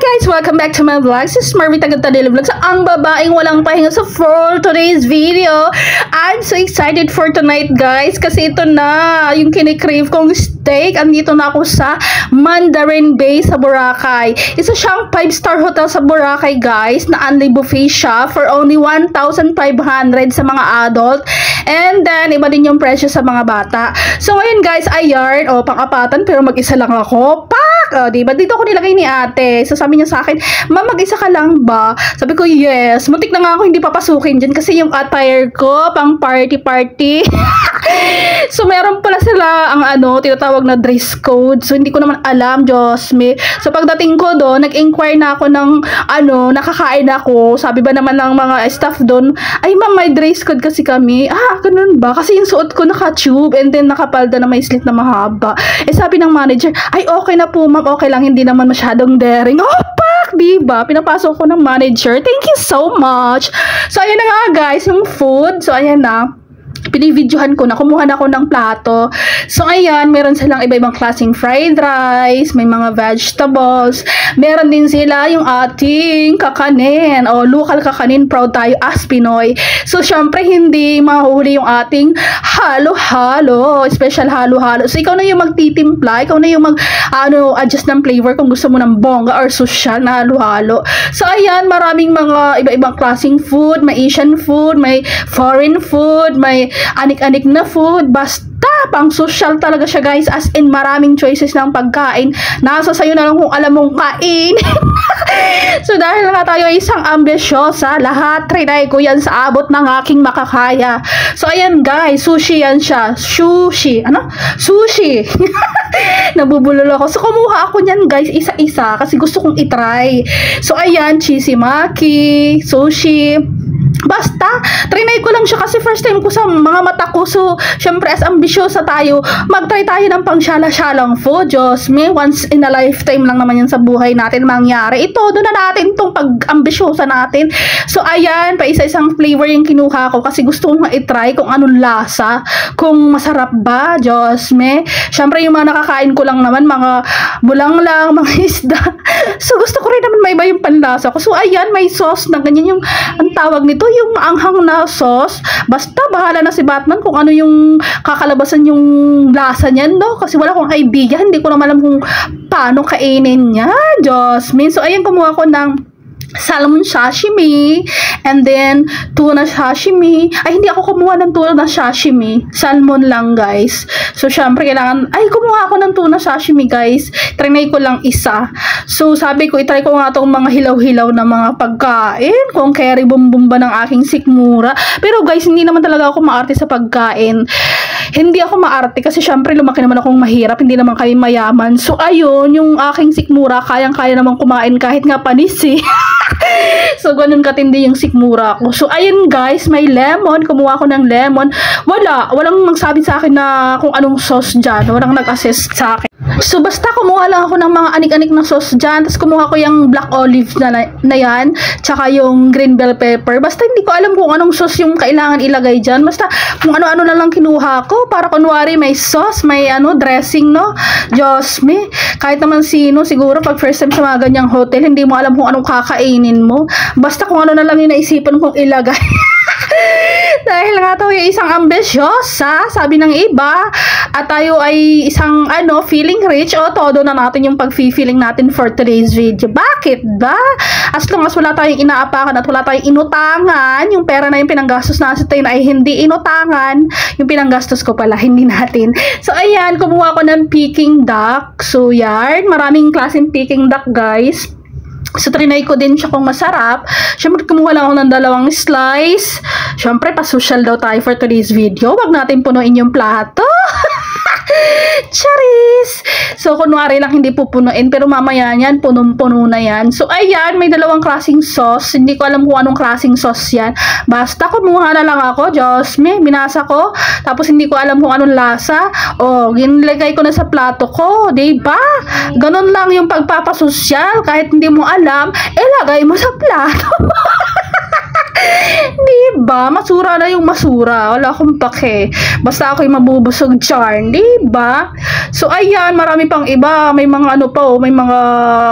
guys! Welcome back to my vlog. This is Marvy Tagatadili Vlogs. Ang babaeng walang pahinga sa for today's video. I'm so excited for tonight guys. Kasi ito na yung kinikrave kong steak. Andito na ako sa Mandarin Bay sa Boracay. Isa siyang 5-star hotel sa Boracay guys. Na only buffet siya for only 1,500 sa mga adult. And then iba din yung presyo sa mga bata. So ngayon guys, ayan. Pang-apatan pero mag-isa lang ako. Diba? Dito ako nilagay ni ate. So sabi niya sa akin, "Ma'am, mag-isa ka lang ba?" Sabi ko, "Yes." Muntik na nga ako hindi papasukin dyan kasi yung attire ko pang party. So meron pala sila ang tinatawag na dress code. So hindi ko naman alam, Diyos me. So pagdating ko doon, nag-inquire na ako ng nakakain ako. Sabi ba naman ng mga staff doon, "Ay ma'am, may dress code kasi kami." Ganun ba? Kasi yung suot ko naka-tube and then nakapalda na may slit na mahaba. Sabi ng manager, "Ay okay na po ma'am, okay lang, hindi naman masyadong daring." Diba? Pinapasok ko ng manager. Thank you so much. So ayan na nga guys, yung food. So ayan na. Pinivideohan ko na, kumuha na ako ng plato. So ayan, meron silang iba-ibang klaseng fried rice, may mga vegetables, meron din sila yung ating kakanin, local kakanin, proud tayo as Pinoy. So syempre hindi mahuhuli yung ating halo-halo, special halo-halo. So ikaw na yung magtitimpla, ikaw na yung adjust ng flavor kung gusto mo ng bongga or social na halo-halo. So ayan, maraming mga iba-ibang klaseng food, may Asian food, may foreign food, may anik-anik na food, basta pang social talaga siya guys, as in maraming choices ng pagkain, nasa sayo na lang kung alam mong kain. So dahil nga tayo ay isang ambisyosa, lahat trinay ko yan sa abot ng aking makakaya. So ayan guys, sushi yan siya, sushi, sushi. Nabubulol ako, so kumuha ako niyan guys isa-isa kasi gusto kong itry. So ayan, cheesy maki, sushi, basta, trinay ko lang siya kasi first time ko sa mga mata ko. So, syempre as ambisyosa tayo, mag-try tayo ng pang-syala-syalang food. Diyos me, once in a lifetime lang naman yan sa buhay natin mangyari. Ito, doon na natin itong pag-ambisyosa natin. So, ayan, pa isa-isang flavor yung kinuha ko kasi gusto kong ma-try kung anong lasa, kung masarap ba. Diyos me, syempre yung mga nakakain ko lang naman, mga bulang lang, mga isda. So, gusto ko rin naman maiba yung panlasa ko. So, ayan, may sauce na ganyan yung, ang tawag nito, yung anghang na sauce. Basta bahala na si Batman kung ano yung kakalabasan yung lasa niyan, no? Kasi wala akong idea, hindi ko naman alam kung paano kainin niya. Diyos me. So ayan, kumuha ko ng salmon sashimi and then tuna sashimi. Ay, hindi ako kumuha ng tuna sashimi, salmon lang guys. So syempre kailangan, kumuha ako ng tuna sashimi guys, trinay ko lang isa. So sabi ko, itry ko nga itong mga hilaw-hilaw na mga pagkain, kung carry bumbumba ng aking sikmura. Pero guys, hindi naman talaga ako maarte sa pagkain. Hindi ako maarte kasi syempre lumaki naman akong mahirap, hindi naman kami mayaman. So ayun, yung aking sikmura, kayang-kaya naman kumain kahit nga panis eh. So ganun katindi yung sikmura ko. So ayun guys, may lemon, kumuha ko ng lemon. Walang magsabi sa akin na kung anong sauce dyan, walang nag-assist sa akin. So basta kumuha lang ako ng mga anik-anik na sauce dyan, tapos kumuha ko yung black olive na yan, tsaka yung green bell pepper. Basta hindi ko alam kung anong sauce yung kailangan ilagay dyan, basta kung ano-ano na lang kinuha ko, para kunwari may sauce, may dressing, no? Diyos me, kahit naman sino, siguro pag first time sa mga ganyang hotel, hindi mo alam kung anong kakainin mo, basta kung ano na lang yung naisipan kong ilagay. Dahil nga tayo ay isang ambisyosa, sabi ng iba, at tayo ay isang feeling rich, todo na natin yung pag-feeling natin for today's video. Bakit ba? As long as wala tayong inaapakan at wala tayong inutangan, yung pera na yung pinanggastos natin ay hindi inutangan, yung pinanggastos ko pala, hindi natin. So ayan, kumuha ko ng Peking duck. So yan, maraming klaseng Peking duck guys. So, trinay ko din siya kung masarap. Siyempre, kumuha lang ako ng 2 slice. Siyempre, pa-social daw tayo for today's video. Wag natin punuin yung plato. Charis! So, kunwari lang hindi pupunuin, pero mamaya yan, punong-puno na yan. So, ayan, may 2 klaseng sauce. Hindi ko alam kung anong klaseng sauce yan. Basta, kumuha na lang ako. Diyos me, binasa ko. Tapos, hindi ko alam kung anong lasa. Ginilagay ko na sa plato ko. Diba? Ganon lang yung pagpapasosyal. Kahit hindi mo alam, ilagay mo sa plato. Diba? Masura na yung masura. Wala akong pake. Basta ako yung mabubusog charm. Diba? So, ayan. Marami pang iba. May mga ano pa, oh. May mga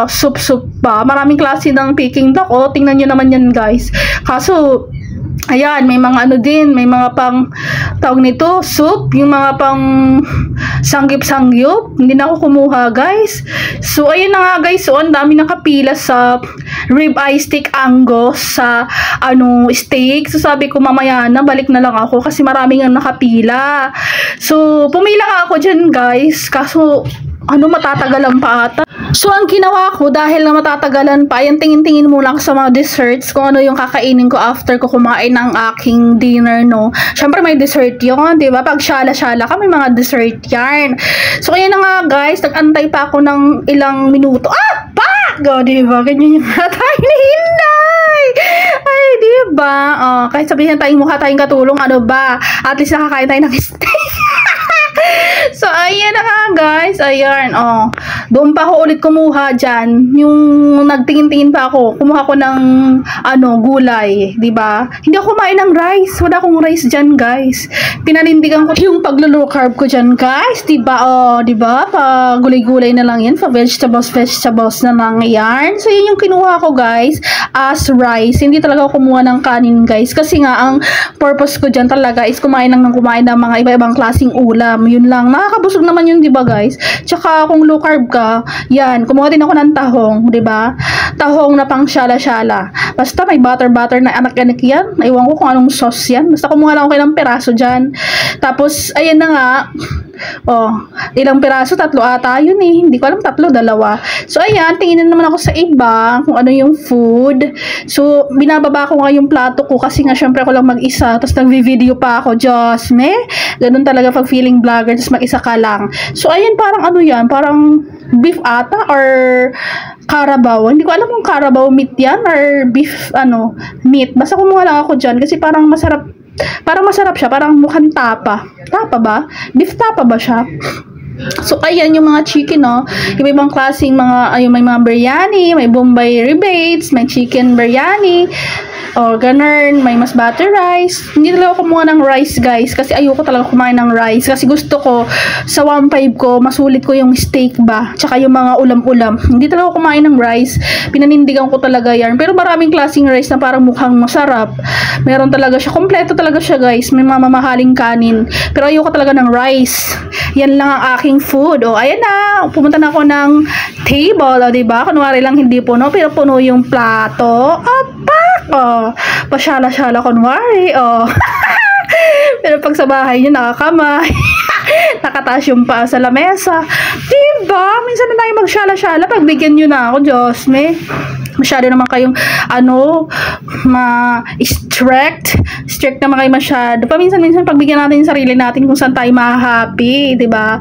soup-soup pa. Maraming klase ng Peking duck, oh. Tingnan nyo naman yan, guys. Kaso, ayan, may mga ano din, may mga pang tawag nito, soup, yung mga pang sanggip-sangyup. Hindi na ako kumuha, guys. So, ayun na nga, guys. So, ang dami nakapila sa ribeye steak Angus sa steak. So, sabi ko, mamaya na, balik na lang ako kasi maraming ang nakapila. So, pumila nga ako dyan, guys. Kaso, matatagalan pa ata. So, ang ginawa ko, dahil na matatagalan pa, yan tingin-tingin mo lang sa mga desserts kung ano yung kakainin ko after ko kumain ng aking dinner, no? Siyempre, may dessert yun, di ba? Pag syala-syala ka, may mga dessert yan. So, kaya na nga, guys, nag-antay pa ako ng ilang minuto. Pak! O, di ba? Ganyan yung tayo hinday. Ay, di ba? Kahit sabihin tayong mukha tayong katulong, ano ba? At least nakakain tayo ng steak. So, ayan na nga, guys. Ayan, doon pa ako ulit kumuha dyan. Yung nagtingin-tingin pa ako. Kumuha ko ng, gulay. Diba? Hindi ako kumain ng rice. Wala akong rice dyan, guys. Pinanindigan ko yung paglo-low carb ko dyan, guys. Diba? Diba? Pa gulay-gulay na lang yan. Pa vegetables na lang yan. So, yun yung kinuha ko, guys, as rice. Hindi talaga ako kumuha ng kanin, guys. Kasi nga, ang purpose ko dyan talaga is kumain ng mga iba-ibang klaseng ulam. Yun lang. Nakakabusog naman yun, diba, guys? Tsaka, kung low carb ka, yan, kumuha din ako ng tahong, diba? Tahong na pang syala-syala. Basta may butter na anak-anak yan. Ewan ko kung anong sauce yan. Basta kumuha lang ako ng peraso dyan. Tapos, ayan na nga. Ilang piraso? 3 ata yun eh. Hindi ko alam, 3, 2. So, ayan, tingin na naman ako sa iba kung ano yung food. So, binababa ko nga yung plato ko kasi nga, syempre ako lang mag-isa. Tapos, nag-video pa ako. Diyos, ganun talaga pag feeling vlogger. Tapos, mag-isa ka lang. So, ayan, parang ano yan? Parang beef ata or Carabao. Hindi ko alam kung Carabao meat yan or beef, meat. Basta kumuha lang ako dyan kasi parang masarap. Parang masarap siya, parang mukhang tapa. Tapa ba? Beef tapa ba siya? So, ayan yung mga chicken, no? Iba-ibang klaseng may mga biryani, may Bombay rebates, may chicken biryani, ganun, may mas butter rice. Hindi talaga ako kumuha ng rice, guys, kasi ayoko talaga kumain ng rice. Kasi gusto ko, sa 1.5 ko, masulit ko yung steak ba, tsaka yung mga ulam-ulam. Hindi talaga ako kumain ng rice. Pinanindigan ko talaga yan. Pero maraming klaseng rice na parang mukhang masarap. Meron talaga siya, kompleto talaga siya, guys. May mamahaling kanin. Pero ayoko talaga ng rice. Yan lang ang aking food. Ayan na. Pumunta na ako ng table. Diba? Kunwari lang hindi puno, pero puno yung plato. Pasyala-syala kunwari. Pero pag sa bahay niyo, nakakamay. Nakataas yung paa sa lamesa. Diba? Minsan na tayo magsyala-syala. Pagbigyan nyo na ako, Diyos me. Masyado naman kayong, strict naman kayo masyado. Paminsan-minsan, pagbigyan natin yung sarili natin kung saan tayo ma-happy, diba?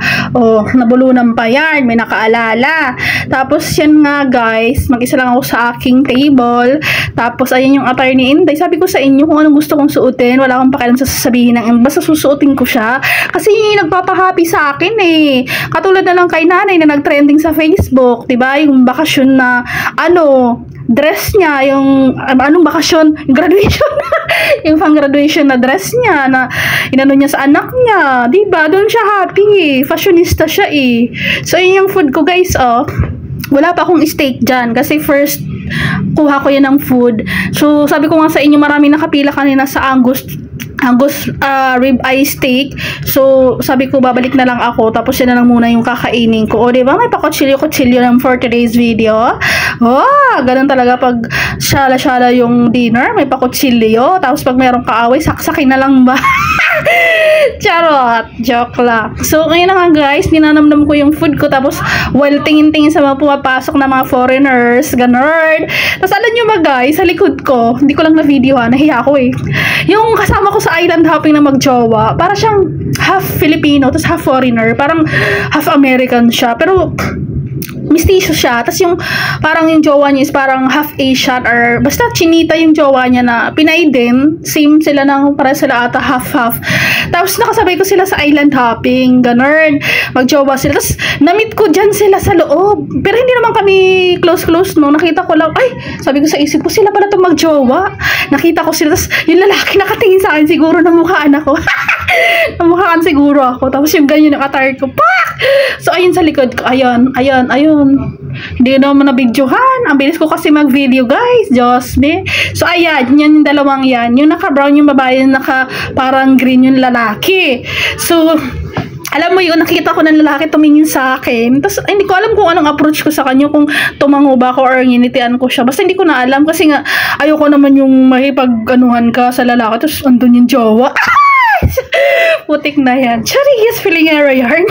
Nabulunan pa yan, may nakaalala. Tapos, yan nga, guys, mag-isa lang ako sa aking table. Tapos, ayan yung attire ni Inday. Sabi ko sa inyo kung anong gusto kong suotin. Wala akong pakialam sa sasabihin ng basta susuotin ko siya. Kasi yung nagpapahappy sa akin eh. Katulad na lang kay nanay na nag-trending sa Facebook, diba? Yung bakasyon na, dress niya, yung anong bakasyon, yung graduation yung pang graduation na dress niya na inano niya sa anak niya, diba? Doon siya happy, fashionista siya eh. So yun yung food ko, guys. Wala pa akong steak dyan kasi first kuha ko yan ng food. So sabi ko nga sa inyo, marami nakapila kanina sa Angus ribeye steak. So, sabi ko, babalik na lang ako. Tapos, yan na lang muna yung kakainin ko. Diba? May pakutsilyo lang for today's video. Ganun talaga pag syala-syala yung dinner. May pakutsilyo. Tapos, pag merong kaaway, saksakin na lang ba? Charot. Joke lang. So, ngayon na nga, guys. Ninanamdam ko yung food ko. Tapos, while tingin-tingin sa mga pumapasok na mga foreigners. Ganun. Tapos, alam nyo ba, guys, sa likod ko, hindi ko lang na-video nahiya ko eh. Yung kasama ko sa island hopping na magjowa, para siyang half Filipino, tapos half foreigner, parang half American siya, pero mistiso siya. Tapos yung parang yung jowa niya is parang half Asian or basta chinita yung jowa niya na Pinay din. Same sila ng para sila ata half-half. Tapos nakasabay ko sila sa island hopping. Ganun. Magjowa sila. Tapos na-meet ko dyan sila sa loob. Pero hindi naman kami close-cllose no. Nakita ko lang, ay, sabi ko sa isip ko, sila pala itong magjowa. Nakita ko sila. Tapos yung lalaki nakatingin sa akin, siguro namukhaan ako. Namukhaan siguro ako. Tapos yung ganyan yung attire ko. Pak! So, ayun sa likod ko. Ayun. Hindi naman na-videohan. Ang bilis ko kasi mag-video, guys. Diyos me. So, ayan. Yung dalawang yan. Yung naka-brown yung babae, yung naka-parang green yung lalaki. So, alam mo yun, nakita ko ng lalaki tumingin sa akin. Tapos, hindi ko alam kung anong approach ko sa kanya, kung tumango ba ako or nginitian ko siya. Basta hindi ko na alam kasi nga, ayoko naman yung makipag-anuhan ka sa lalaki. Tapos, andun yung jowa. Putik na yan. Charis, feeling error yarn.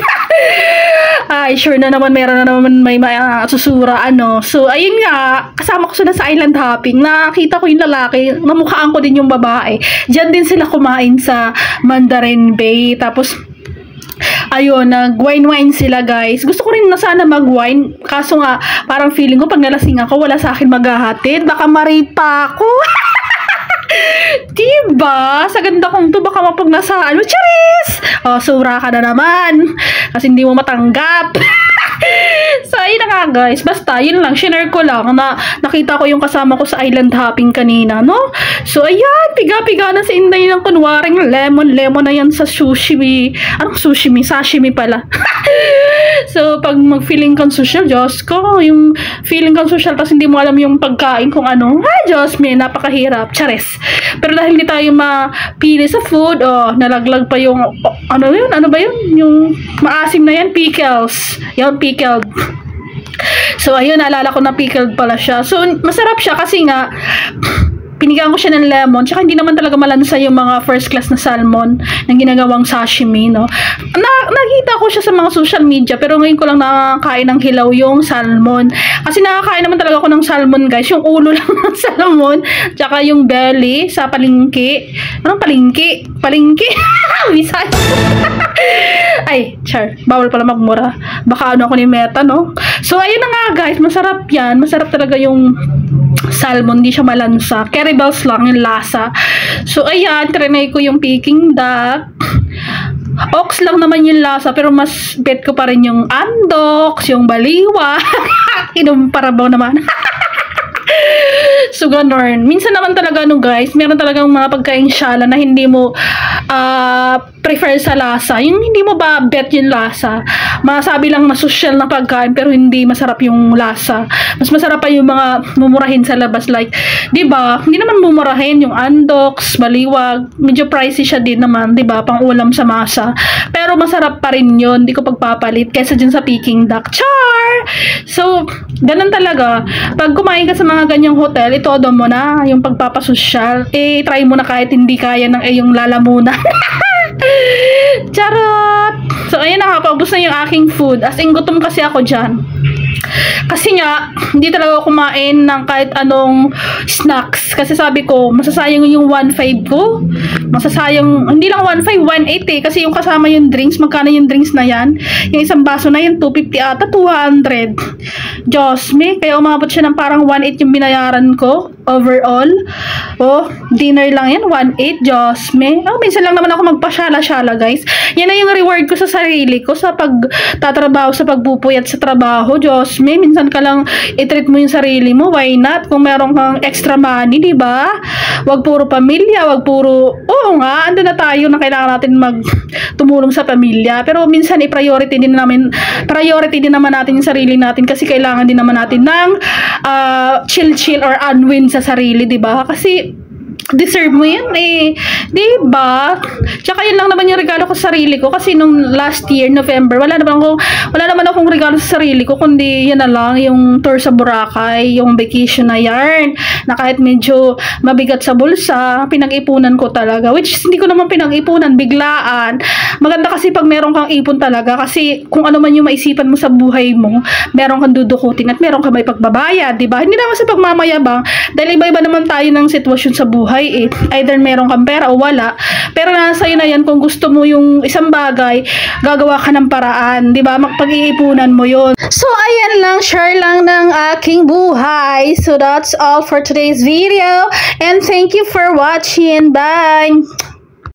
Ay, sure na naman, meron na naman may susura, ano. So, ayun nga, kasama ko sila sa island hopping. Nakita ko yung lalaki, namukhaan ko din yung babae. Diyan din sila kumain sa Mandarin Bay. Tapos, ayun, nag-wine sila, guys. Gusto ko rin na sana mag-wine. Kaso nga, parang feeling ko, pag nalasing ako, wala sa akin maghahatid. Baka maripa ako. Diba? Sa ganda kong to, baka mapagnasaan mo. Charis! Oh, sura ka na naman. Kasi hindi mo matanggap. So, ayun na nga, guys. Basta, yun lang. Shinare ko lang na nakita ko yung kasama ko sa island hopping kanina, no? So, ayan. Piga-piga na si Inday ng kunwaring lemon na yan sa sushi. Anong sushi? Sashimi pala. So, pag mag-feeling kang social, Diyos ko, yung feeling kang social, tapos hindi mo alam yung pagkain kung ano. Ay, Diyos me, napakahirap. Charis. Pero dahil hindi tayo mapili sa food, nalaglag pa yung, ano yun? Ano ba yun? Yung maasim na yan, pickles. Yan, pickled. So, ayun, naalala ko na pickled pala siya. So, masarap siya kasi nga, pinigaan ko siya ng lemon, tsaka hindi naman talaga malansa yung mga first class na salmon na ginagawang sashimi, no? Nakita ko siya sa mga social media, pero ngayon ko lang nakakain ng hilaw yung salmon. Kasi nakakain naman talaga ako ng salmon, guys. Yung ulo lang ng salmon, tsaka yung belly sa palengke. Anong palengke? Palengke? Bisay. Ay, char. Bawal pala magmura. Baka ano ako ni Meta, no? So, ayun na nga, guys. Masarap yan. Masarap talaga yung salmon, hindi siya malansa. Caribals lang yung lasa. So, ayan, trinay ko yung Peking duck. Ox lang naman yung lasa, pero mas bet ko pa rin yung andox, yung baliwa. Inumparabaw naman. So, ganun. Minsan naman talaga, no, guys, meron talagang mga pagkain syala na hindi mo prefer sa lasa. Yung hindi mo ba bet yung lasa. Masabi lang na social na pagkain pero hindi masarap yung lasa. Mas masarap pa yung mga mumurahin sa labas. Like, diba? Hindi naman mumurahin yung andox, baliwag. Medyo pricey siya din naman, diba? Pang ulam sa masa. Pero masarap pa rin yun. Hindi ko pagpapalit. Kesa dyan sa Peking duck. Char! So, ganun talaga. Pag kumain ka sa mga ganyang hotel, itodo mo na yung pagpapasosyal. Try mo na kahit hindi kaya ng yung lalamunan. Charot! So, ayun na, paubos na yung aking food. As in, gutom kasi ako dyan. Kasi nga, hindi talaga kumain ng kahit anong snacks. Kasi sabi ko, masasayang yung 1.5 ko. Masasayang, hindi lang 1.5, 1.8 eh. Kasi yung kasama yung drinks, magkano yung drinks na yan? Yung isang baso na yun, 250 ata, 200. Diyos me, kaya umabot siya ng parang 1.8 yung binayaran ko overall. Oh, dinner lang yan, 1.8, Diyos me. Minsan lang naman ako magpasyala-syala, guys. Yan na yung reward ko sa sarili ko sa pagtatrabaho, sa pagpupuyat sa trabaho, Diyos me. Minsan ka lang i-treat mo yung sarili mo, why not? Kung meron kang extra money, di ba? Wag puro pamilya, wag puro, oo nga, ando na tayo na kailangan natin tumulong sa pamilya. Pero minsan priority din naman natin yung sarili natin kasi kailangan din naman natin ng chill or unwind sa sarili, di ba? Kasi deserve mo yun eh. Diba? Tsaka yun lang naman yung regalo ko sa sarili ko. Kasi nung last year, November, wala naman akong regalo sa sarili ko. Kundi yan na lang, yung tour sa Boracay, yung vacation na yarn. Na kahit medyo mabigat sa bulsa, pinag-ipunan ko talaga. Which hindi ko naman pinag-ipunan, biglaan. Maganda kasi pag meron kang ipon talaga. Kasi kung ano man yung maisipan mo sa buhay mo, meron kang dudukutin at meron kang may pagbabayad. Diba? Hindi naman sa pagmamayabang. Dahil iba-iba naman tayo ng sitwasyon sa buhay. buhay eh. Either meron kang pera o wala. Pero nasa iyo na yan kung gusto mo yung isang bagay, gagawa ka ng paraan, 'di ba? Magpag-iipunan mo 'yon. So ayan lang, share lang ng aking buhay. So that's all for today's video and thank you for watching. Bye.